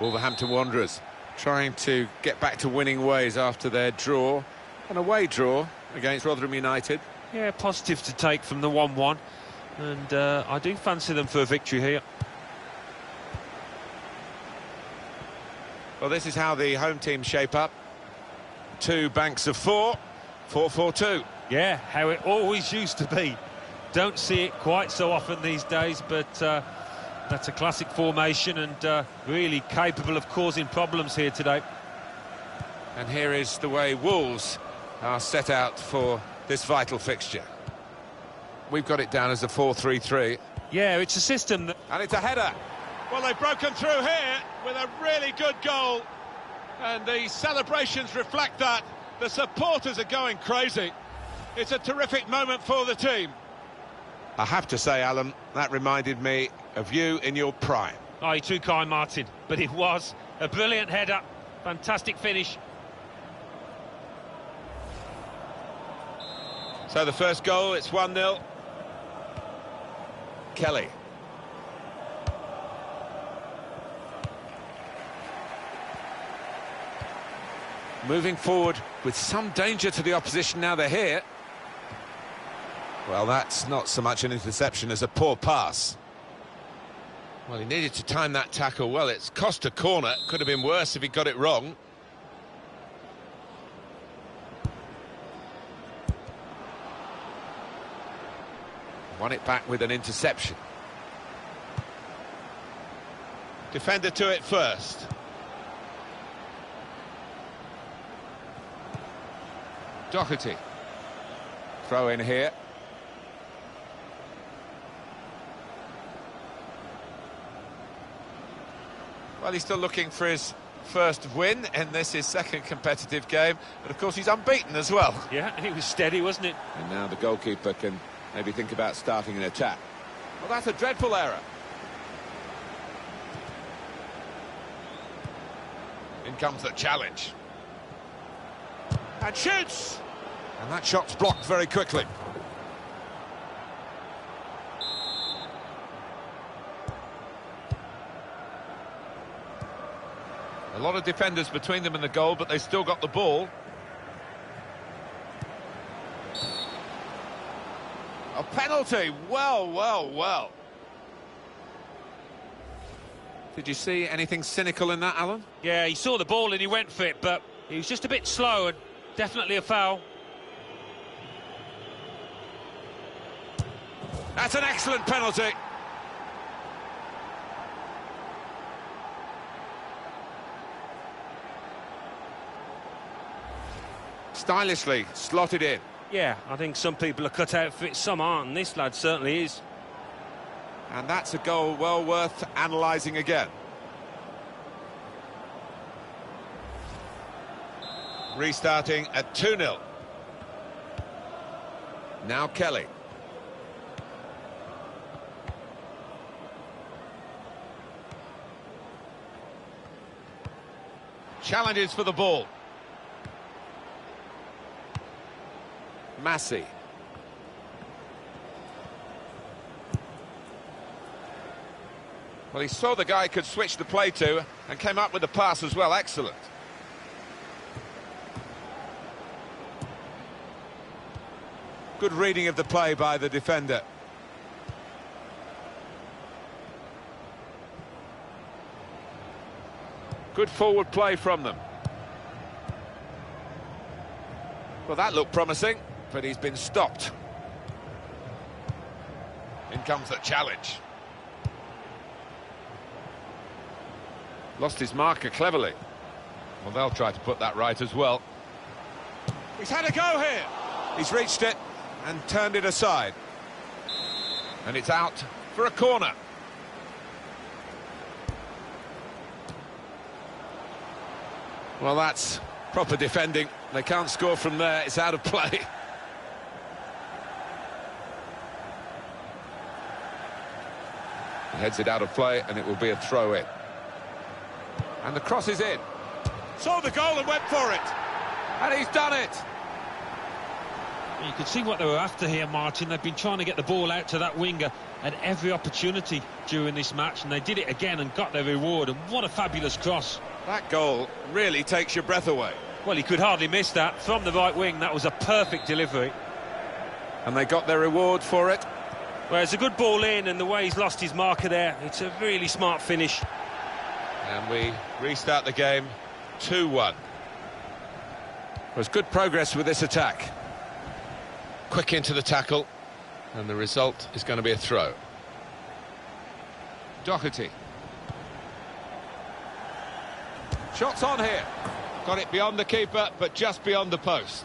Wolverhampton Wanderers trying to get back to winning ways after their draw, an away draw against Rotherham United. Yeah, positive to take from the 1-1, and I do fancy them for a victory here. Well, this is how the home team shape up. 2 banks of 4, 4-4-2. Yeah, how it always used to be. Don't see it quite so often these days, but that's a classic formation and really capable of causing problems here today. And here is the way Wolves are set out for this vital fixture. We've got it down as a 4-3-3. Yeah, it's a system that... And it's a header. Well, they've broken through here with a really good goal. And the celebrations reflect that. The supporters are going crazy. It's a terrific moment for the team. I have to say, Alan, that reminded me of you in your prime. Oh, you're too kind, Martin. But it was a brilliant header. Fantastic finish. So the first goal, it's 1-0. Kelly. Moving forward with some danger to the opposition now they're here. Well, that's not so much an interception as a poor pass. Well, he needed to time that tackle well. It's cost a corner. Could have been worse if he got it wrong. Won it back with an interception. Defender to it first. Doherty. Throw in here. Well, he's still looking for his first win in this, his second competitive game. But of course, he's unbeaten as well. Yeah, and it was steady, wasn't it? And now the goalkeeper can maybe think about starting an attack. Well, that's a dreadful error. In comes the challenge. And shoots! And that shot's blocked very quickly. A lot of defenders between them and the goal, but they still got the ball. A penalty! Well, well, well. Did you see anything cynical in that, Alan? Yeah, he saw the ball and he went for it, but he was just a bit slow and definitely a foul. That's an excellent penalty. Stylishly slotted in. Yeah, I think some people are cut out for it, some aren't, and this lad certainly is. And that's a goal well worth analysing again. Restarting at 2-0. Now Kelly. Challenges for the ball. Massey. Well, he saw the guy could switch the play to and came up with the pass as well. Excellent. Good reading of the play by the defender. Good forward play from them. Well, that looked promising, but he's been stopped. In comes the challenge. Lost his marker cleverly. Well, they'll try to put that right as well. He's had a go here. He's reached it and turned it aside. And it's out for a corner. Well, that's proper defending. They can't score from there. It's out of play. He heads it out of play, and it will be a throw-in. And the cross is in. Saw the goal and went for it. And he's done it. You can see what they were after here, Martin. They've been trying to get the ball out to that winger at every opportunity during this match, and they did it again and got their reward. And what a fabulous cross. That goal really takes your breath away. Well, he could hardly miss that. From the right wing, that was a perfect delivery. And they got their reward for it. Well, it's a good ball in, and the way he's lost his marker there, it's a really smart finish. And we restart the game 2-1. There's good progress with this attack. Quick into the tackle, and the result is going to be a throw. Doherty. Shots on here. Got it beyond the keeper, but just beyond the post.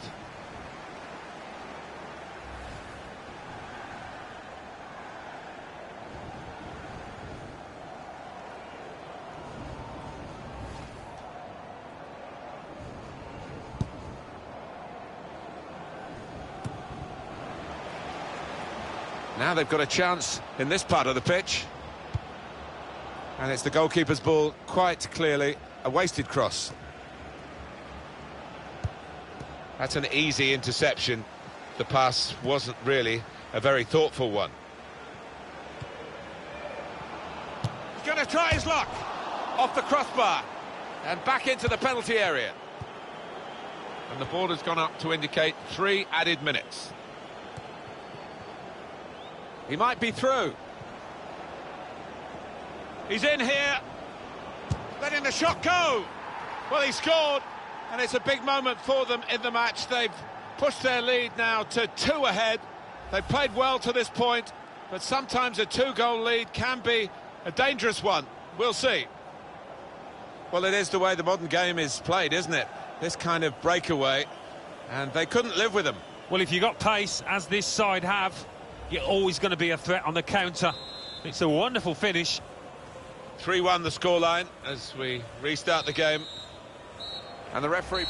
Now they've got a chance in this part of the pitch. And it's the goalkeeper's ball, quite clearly a wasted cross. That's an easy interception. The pass wasn't really a very thoughtful one. He's going to try his luck. Off the crossbar. And back into the penalty area. And the ball has gone up to indicate 3 added minutes. He might be through. He's in here, letting the shot go. Well, he scored, and it's a big moment for them in the match. They've pushed their lead now to 2 ahead. They've played well to this point, but sometimes a 2-goal lead can be a dangerous one. We'll see. Well, it is the way the modern game is played, isn't it? This kind of breakaway, and they couldn't live with them. Well, if you've got pace, as this side have, you're always going to be a threat on the counter. It's a wonderful finish. 3-1 the scoreline as we restart the game. And the referee...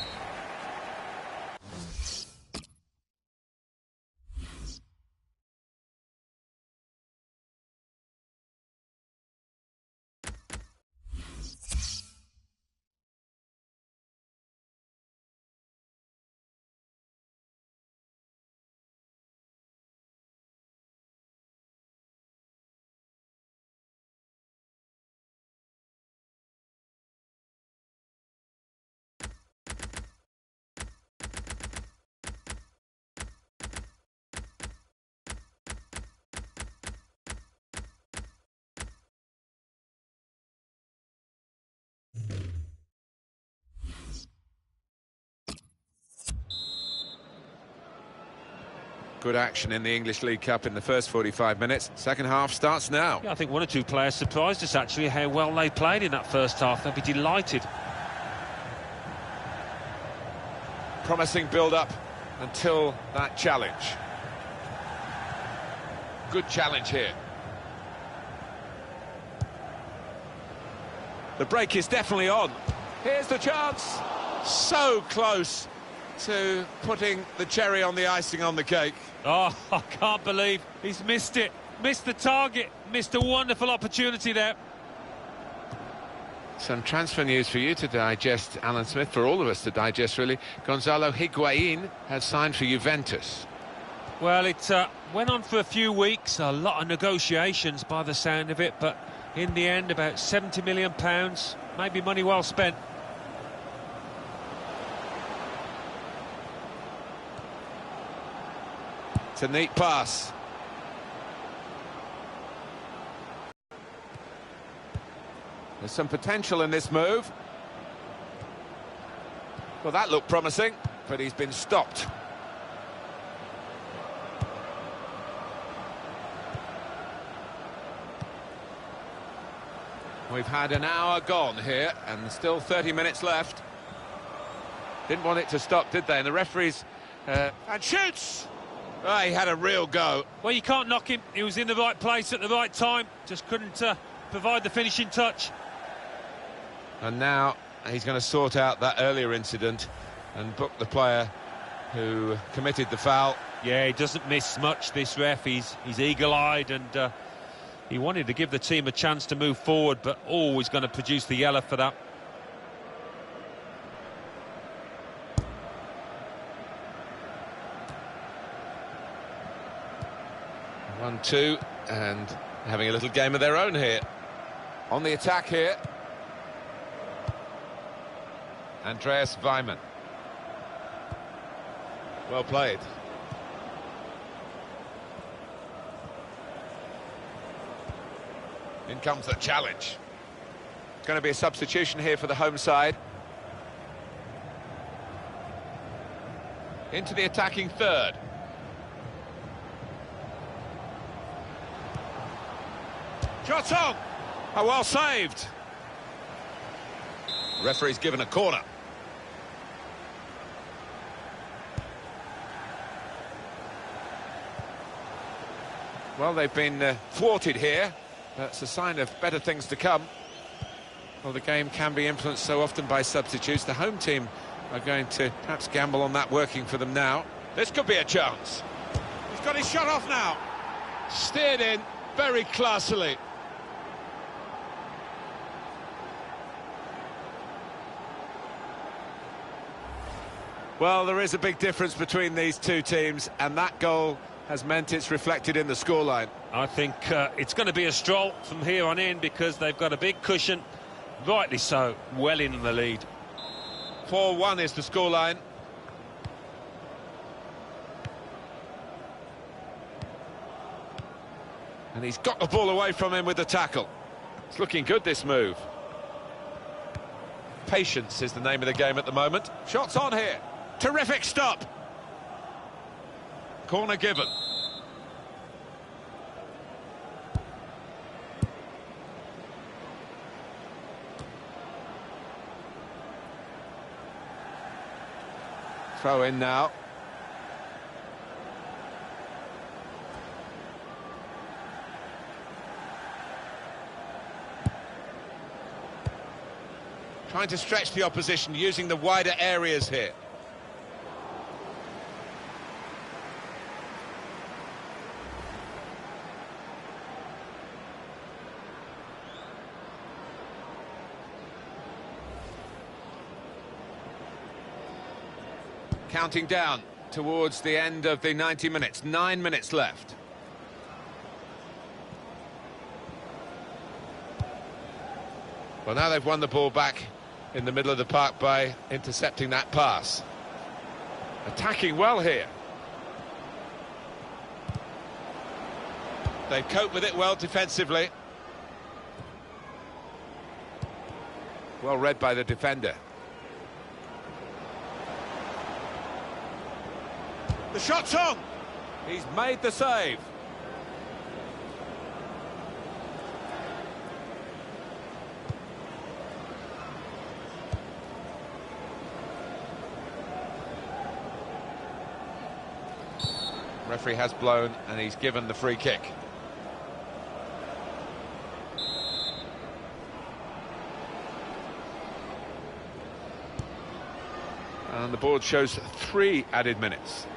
Good action in the English League Cup in the first 45 minutes. Second half starts now. Yeah, I think 1 or 2 players surprised us, actually, how well they played in that first half. They'll be delighted. Promising build-up until that challenge. Good challenge here. The break is definitely on. Here's the chance. So close to putting the cherry on the icing on the cake. Oh, I can't believe he's missed it. Missed the target. Missed a wonderful opportunity there. Some transfer news for you to digest, Alan Smith, for all of us to digest, really. Gonzalo Higuain has signed for Juventus. Well, it went on for a few weeks, a lot of negotiations by the sound of it, but in the end, about £70 million, maybe money well spent. It's a neat pass. There's some potential in this move. Well, that looked promising, but he's been stopped. We've had an hour gone here, and still 30 minutes left. Didn't want it to stop, did they? And the referees... and shoots! Oh, he had a real go. Well, you can't knock him. He was in the right place at the right time. Just couldn't provide the finishing touch. And now he's going to sort out that earlier incident and book the player who committed the foul. Yeah, he doesn't miss much, this ref. He's eagle-eyed, and he wanted to give the team a chance to move forward, but always going to produce the yellow for that. One, two, and having a little game of their own here. On the attack here. Andreas Weimann. Well played. In comes the challenge. Going to be a substitution here for the home side. Into the attacking third. Shot on! Oh, well saved. Referee's given a corner. Well, they've been thwarted here. That's a sign of better things to come. Well, the game can be influenced so often by substitutes. The home team are going to perhaps gamble on that working for them now. This could be a chance. He's got his shot off now. Steered in very classily. Well, there is a big difference between these two teams, and that goal has meant it's reflected in the scoreline. I think it's going to be a stroll from here on in because they've got a big cushion, rightly so, well in the lead. 4-1 is the scoreline. And he's got the ball away from him with the tackle. It's looking good, this move. Patience is the name of the game at the moment. Shots on here. Terrific stop. Corner given. Throw in now. Trying to stretch the opposition, using the wider areas here. Counting down towards the end of the 90 minutes. 9 minutes left. Well, now they've won the ball back in the middle of the park by intercepting that pass. Attacking well here. They've coped with it well defensively. Well read by the defender. The shot's on! He's made the save. Referee has blown and he's given the free kick. And the board shows 3 added minutes.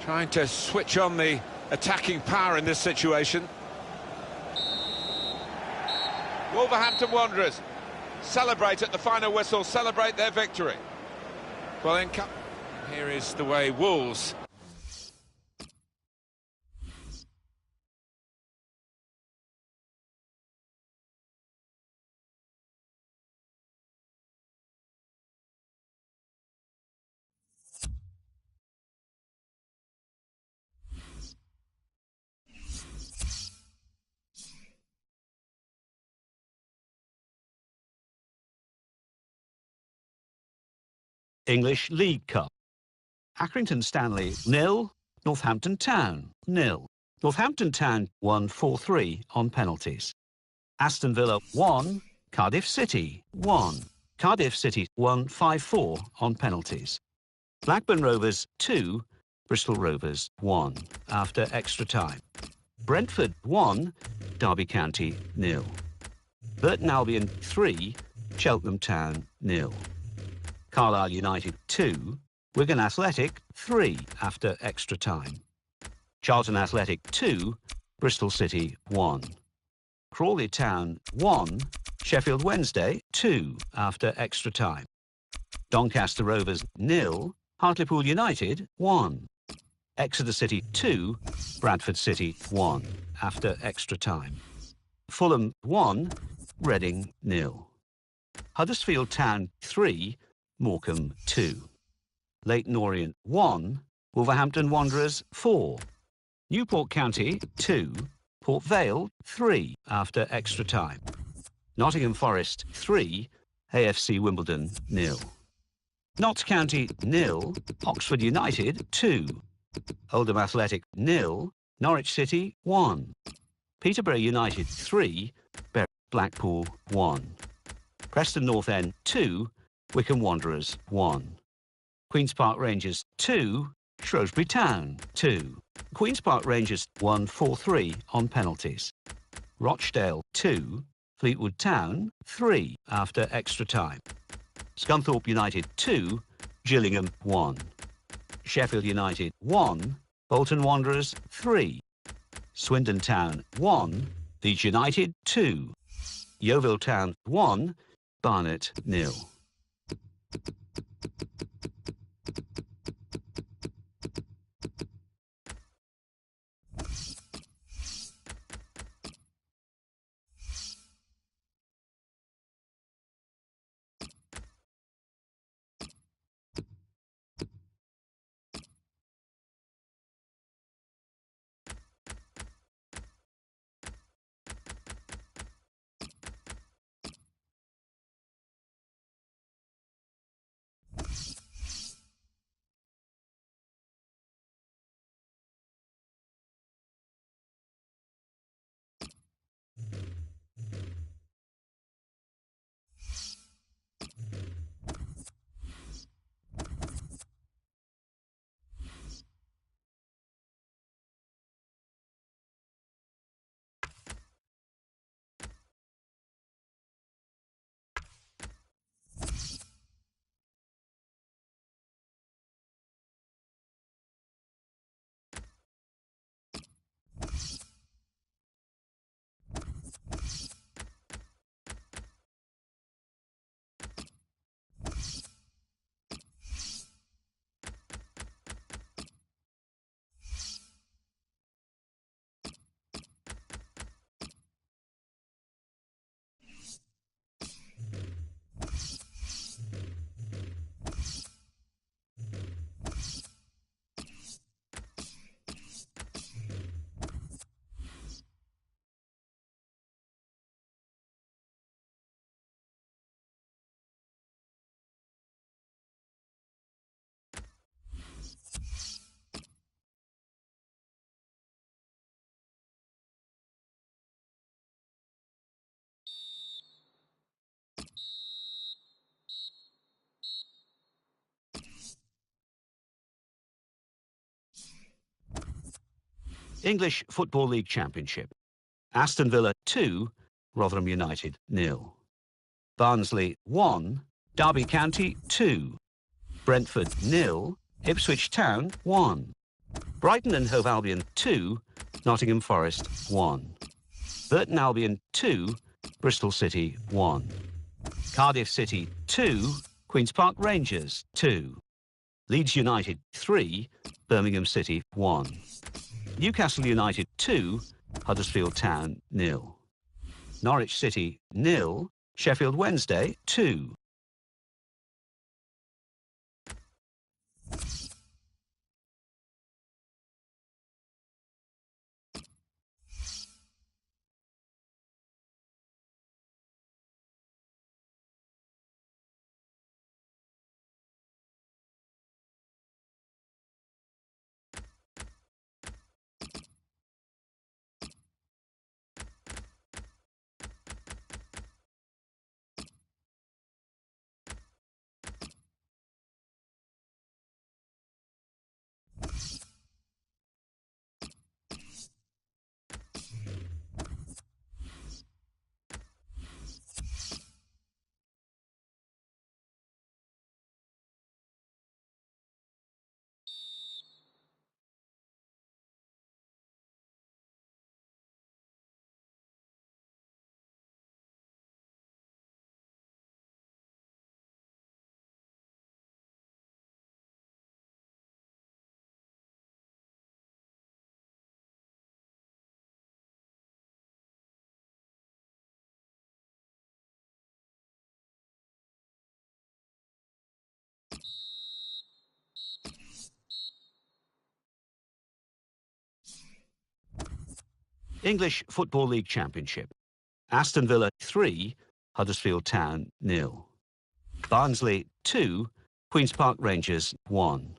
Trying to switch on the attacking power in this situation. Wolverhampton Wanderers celebrate at the final whistle, celebrate their victory. Well then, here is the way Wolves... English League Cup. Accrington Stanley 0, Northampton Town 0. Northampton Town won 4-3 on penalties. Aston Villa 1, Cardiff City 1. Cardiff City won 5-4 on penalties. Blackburn Rovers 2, Bristol Rovers 1 after extra time. Brentford 1, Derby County 0. Burton Albion 3, Cheltenham Town 0. Carlisle United 2, Wigan Athletic 3 after extra time. Charlton Athletic 2, Bristol City 1. Crawley Town 1, Sheffield Wednesday 2 after extra time. Doncaster Rovers 0, Hartlepool United 1. Exeter City 2, Bradford City 1 after extra time. Fulham 1, Reading 0. Huddersfield Town 3, Morecambe 2. Leyton Orient 1, Wolverhampton Wanderers 4. Newport County 2, Port Vale 3 after extra time. Nottingham Forest 3, AFC Wimbledon 0. Notts County 0, Oxford United 2. Oldham Athletic 0, Norwich City 1. Peterborough United 3, Blackpool 1. Preston North End 2, Wycombe Wanderers 1. Queen's Park Rangers 2, Shrewsbury Town 2. Queen's Park Rangers won 4-3 on penalties. Rochdale 2, Fleetwood Town 3 after extra time. Scunthorpe United 2, Gillingham 1. Sheffield United 1, Bolton Wanderers 3. Swindon Town 1, Leeds United 2. Yeovil Town 1, Barnet 0. English Football League Championship. Aston Villa 2, Rotherham United 0. Barnsley 1, Derby County 2. Brentford 0, Ipswich Town 1. Brighton and Hove Albion 2, Nottingham Forest 1. Burton Albion 2, Bristol City 1. Cardiff City 2, Queen's Park Rangers 2. Leeds United 3, Birmingham City 1. Newcastle United 2, Huddersfield Town 0. Norwich City 0, Sheffield Wednesday 2. English Football League Championship. Aston Villa 3, Huddersfield Town 0. Barnsley 2, Queen's Park Rangers 1.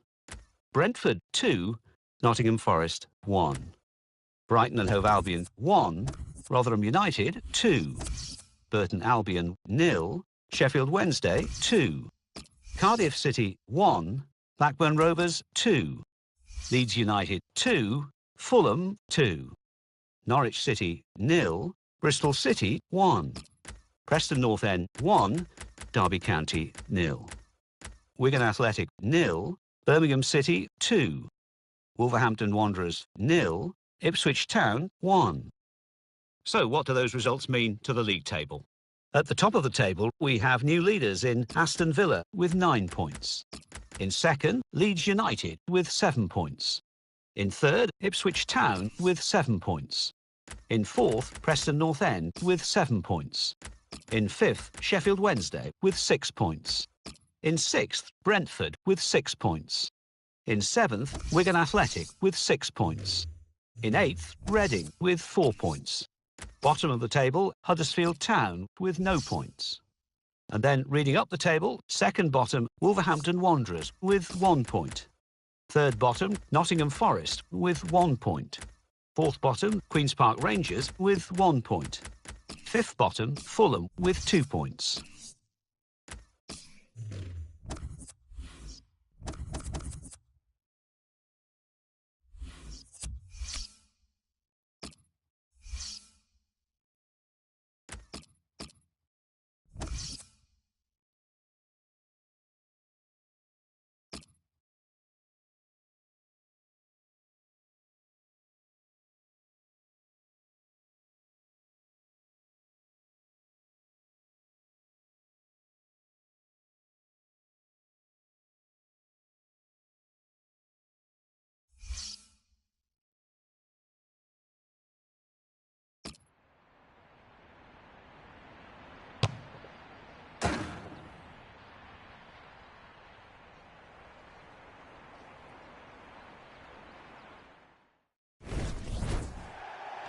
Brentford 2, Nottingham Forest 1. Brighton and Hove Albion 1, Rotherham United 2. Burton Albion 0, Sheffield Wednesday 2. Cardiff City 1, Blackburn Rovers 2. Leeds United 2, Fulham 2. Norwich City 0, Bristol City 1. Preston North End 1, Derby County 0. Wigan Athletic 0, Birmingham City 2. Wolverhampton Wanderers 0, Ipswich Town 1. So what do those results mean to the league table? At the top of the table, we have new leaders in Aston Villa with 9 points. In second, Leeds United with 7 points. In third, Ipswich Town with 7 points. In fourth, Preston North End with 7 points. In fifth, Sheffield Wednesday with 6 points. In sixth, Brentford with 6 points. In seventh, Wigan Athletic with 6 points. In eighth, Reading with 4 points. Bottom of the table, Huddersfield Town with no points. And then reading up the table, second bottom, Wolverhampton Wanderers with 1 point. Third bottom, Nottingham Forest with 1 point. Fourth bottom, Queen's Park Rangers with 1 point. Fifth bottom, Fulham with 2 points.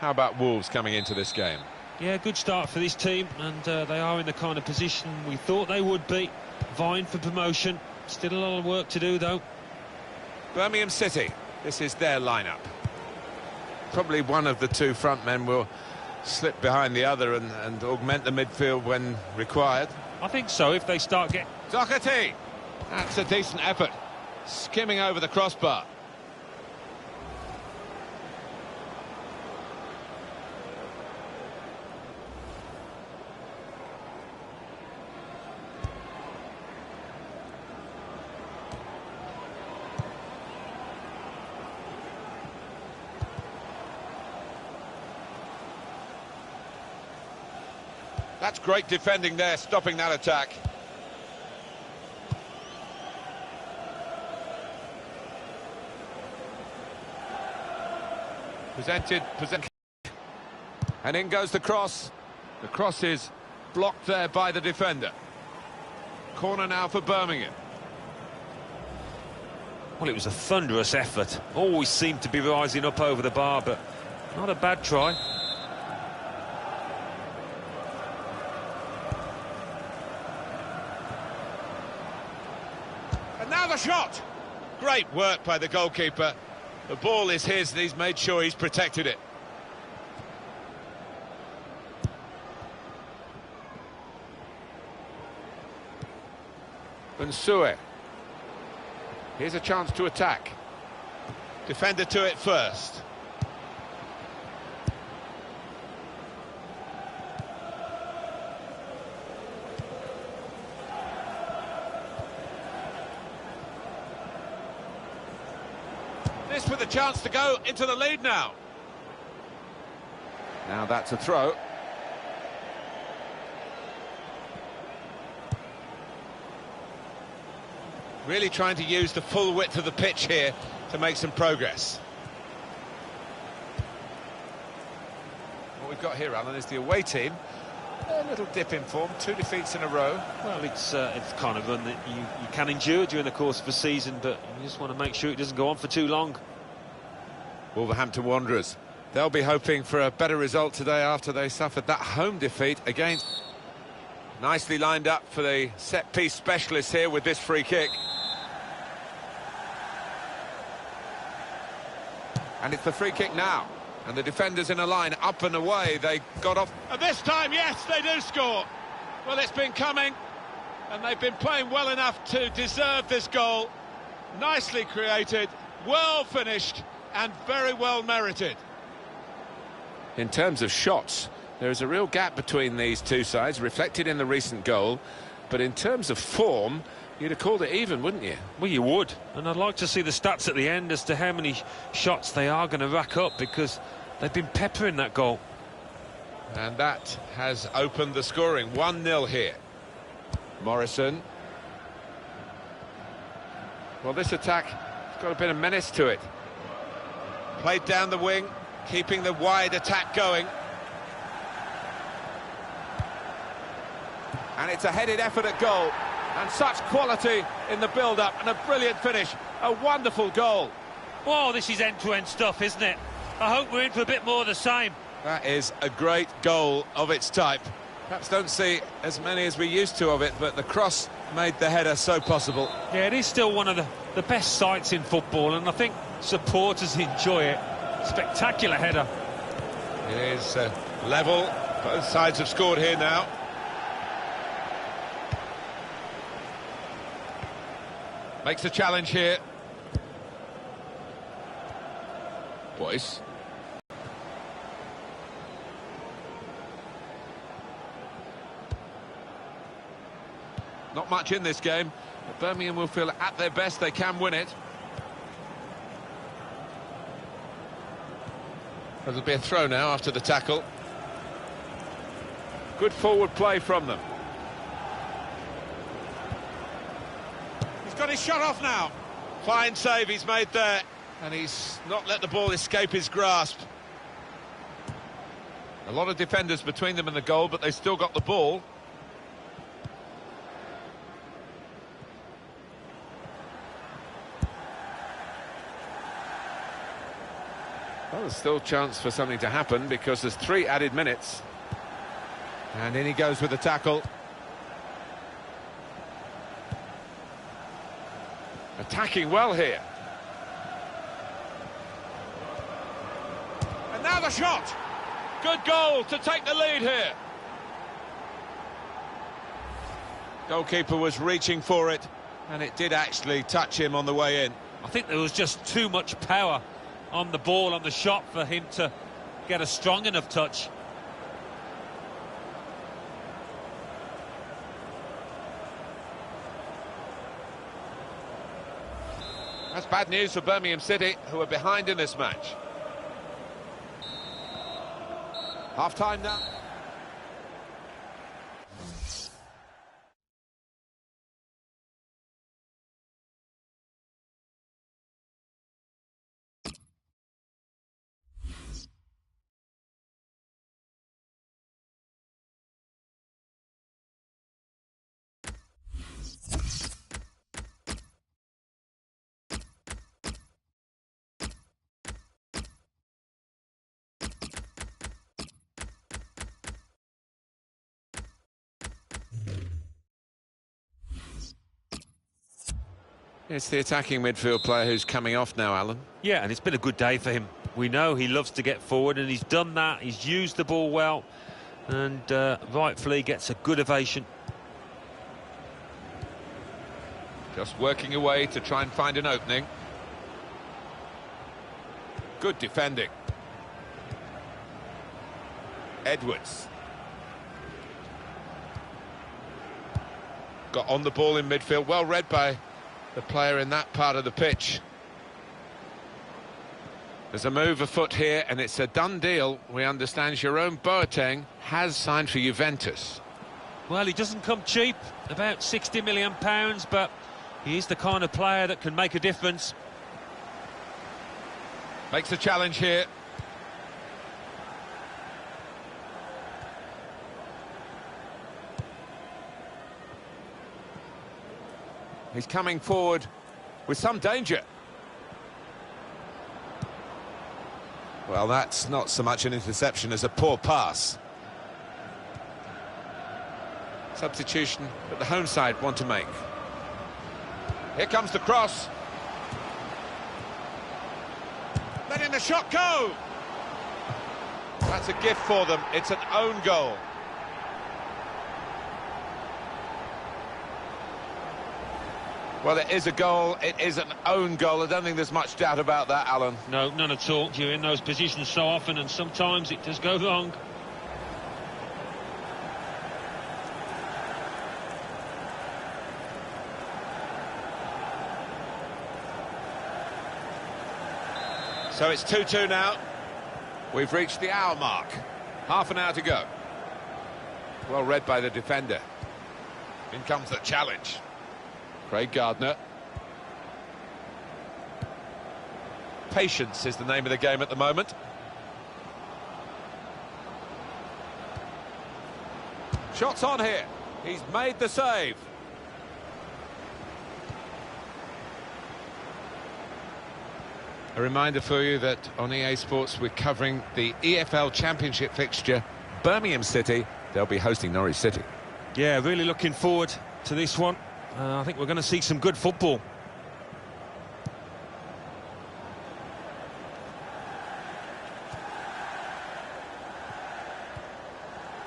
How about Wolves coming into this game? Yeah, good start for this team, and they are in the kind of position we thought they would be, vying for promotion. Still a lot of work to do, though. Birmingham City, this is their lineup. Probably one of the two front men will slip behind the other and augment the midfield when required. I think so, if they start getting... Doherty! That's a decent effort. Skimming over the crossbar. That's great defending there, stopping that attack. Presented, and in goes the cross. The cross is blocked there by the defender. Corner now for Birmingham. Well, it was a thunderous effort. Always seemed to be rising up over the bar, but not a bad try. And now the shot. Great work by the goalkeeper. The ball is his and he's made sure he's protected it. Nsue. Here's a chance to attack. Defender to it first. This with a chance to go into the lead now. Now that's a throw. Really trying to use the full width of the pitch here to make some progress. What we've got here, Alan, is the away team. A little dip in form, 2 defeats in a row. Well, it's kind of one that you can endure during the course of a season, but you just want to make sure it doesn't go on for too long. Wolverhampton Wanderers. They'll be hoping for a better result today after they suffered that home defeat against... Nicely lined up for the set-piece specialist here with this free kick. And it's the free kick now. And the defenders in a line, up and away. They got off. And this time, yes, they do score. Well, it's been coming, and they've been playing well enough to deserve this goal. Nicely created, well finished, and very well merited. In terms of shots, there is a real gap between these two sides, reflected in the recent goal. But in terms of form, you'd have called it even, wouldn't you? Well, you would. And I'd like to see the stats at the end as to how many shots they are going to rack up, because they've been peppering that goal. And that has opened the scoring. 1-0 here. Morrison. Well, this attack has got a bit of menace to it. Played down the wing, keeping the wide attack going. And it's a headed effort at goal. And such quality in the build-up, and a brilliant finish. A wonderful goal. Whoa, this is end-to-end stuff, isn't it? I hope we're in for a bit more of the same. That is a great goal of its type. Perhaps don't see as many as we used to of it, but the cross made the header so possible. Yeah, it is still one of the best sights in football, and I think supporters enjoy it. Spectacular header. It is level. Both sides have scored here now. Makes a challenge here. Boyce. Not much in this game, but Birmingham will feel at their best they can win it. There'll be a throw now after the tackle. Good forward play from them. He's got his shot off now. Fine save he's made there, and he's not let the ball escape his grasp. A lot of defenders between them and the goal, but they still got the ball. Well, there's still a chance for something to happen because there's 3 added minutes. And in he goes with the tackle. Attacking well here. And now the shot. Good goal to take the lead here. Goalkeeper was reaching for it, and it did actually touch him on the way in. I think there was just too much power on the ball, on the shot, for him to get a strong enough touch. That's bad news for Birmingham City, who are behind in this match. Half-time now. It's the attacking midfield player who's coming off now, Alan. Yeah, and it's been a good day for him. We know he loves to get forward, and he's done that. He's used the ball well, and rightfully gets a good ovation. Just working away to try and find an opening. Good defending. Edwards. Got on the ball in midfield, well read by the player in that part of the pitch. There's a move afoot here, and it's a done deal. We understand Jerome Boateng has signed for Juventus. Well, he doesn't come cheap, about £60 million, but he is the kind of player that can make a difference. Makes a challenge here. He's coming forward with some danger. Well, that's not so much an interception as a poor pass. Substitution that the home side want to make. Here comes the cross. Letting the shot go. That's a gift for them. It's an own goal. Well, it is a goal. It is an own goal. I don't think there's much doubt about that, Alan. No, none at all. You're in those positions so often, and sometimes it does go wrong. So it's 2-2 now. We've reached the hour mark. Half an hour to go. Well read by the defender. In comes the challenge. Craig Gardner. Patience is the name of the game at the moment. Shots on here. He's made the save. A reminder for you that on EA Sports we're covering the EFL Championship fixture. Birmingham City, they'll be hosting Norwich City. Yeah, really looking forward to this one. I think we're going to see some good football.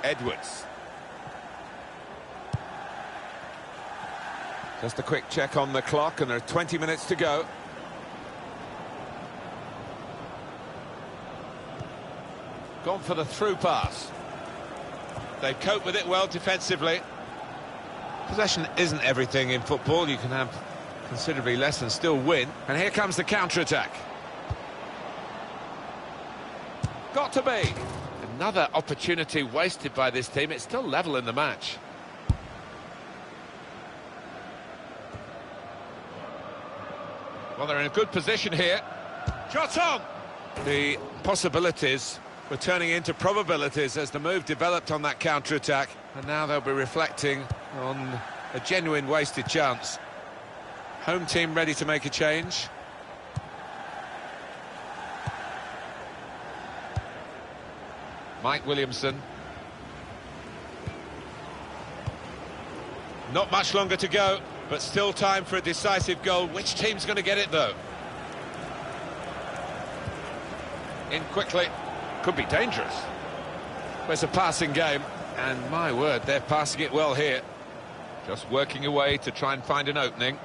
Edwards. Just a quick check on the clock, and there are 20 minutes to go. Gone for the through pass. They cope with it well defensively. Possession isn't everything in football. You can have considerably less and still win. And here comes the counter-attack. Got to be. Another opportunity wasted by this team. It's still level in the match. Well, they're in a good position here. Shot on! The possibilities were turning into probabilities as the move developed on that counter-attack, and now they'll be reflecting on a genuine wasted chance. Home team ready to make a change. Mike Williamson. Not much longer to go, but still time for a decisive goal. Which team's going to get it, though? In quickly. Could be dangerous. Well, it's a passing game, and my word, they're passing it well here. Just working away to try and find an opening.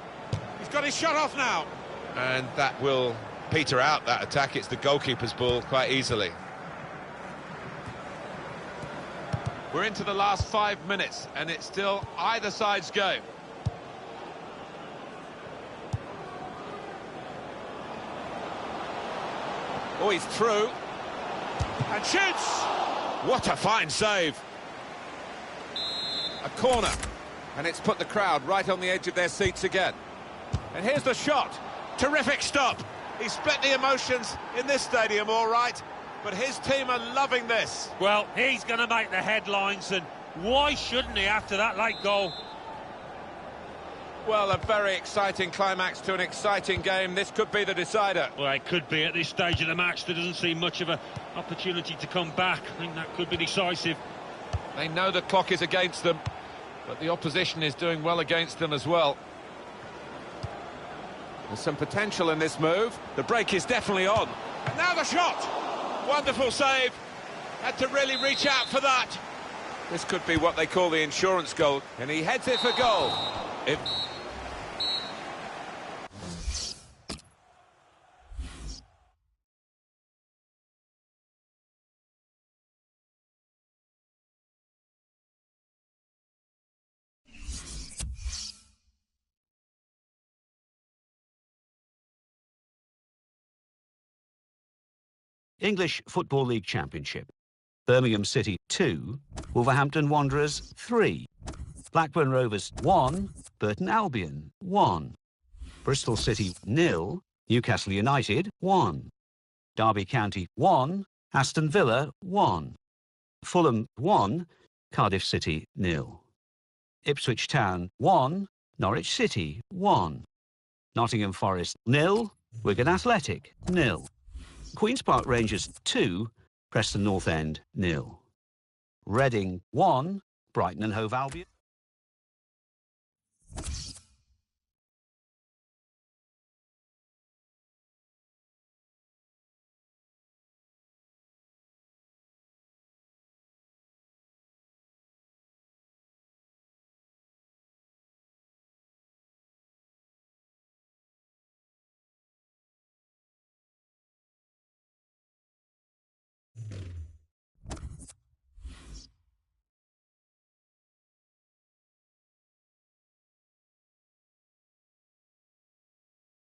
He's got his shot off now. And that will peter out that attack. It's the goalkeeper's ball quite easily. We're into the last 5 minutes, and it's still either side's game. Oh, he's through. And shoots! What a fine save. A corner. And it's put the crowd right on the edge of their seats again. And here's the shot. Terrific stop. He split the emotions in this stadium, all right. But his team are loving this. Well, he's going to make the headlines, and why shouldn't he after that late goal? Well, a very exciting climax to an exciting game. This could be the decider. Well, it could be at this stage of the match. There doesn't seem much of an opportunity to come back. I think that could be decisive. They know the clock is against them, but the opposition is doing well against them as well. There's some potential in this move. The break is definitely on. And now the shot! Wonderful save. Had to really reach out for that. This could be what they call the insurance goal, and he heads it for goal. English Football League Championship. Birmingham City 2, Wolverhampton Wanderers 3, Blackburn Rovers 1, Burton Albion 1, Bristol City 0, Newcastle United 1, Derby County 1, Aston Villa 1, Fulham 1, Cardiff City 0, Ipswich Town 1, Norwich City 1, Nottingham Forest 0, Wigan Athletic 0, Queen's Park Rangers 2, Preston North End 0, Reading 1, Brighton and Hove Albion.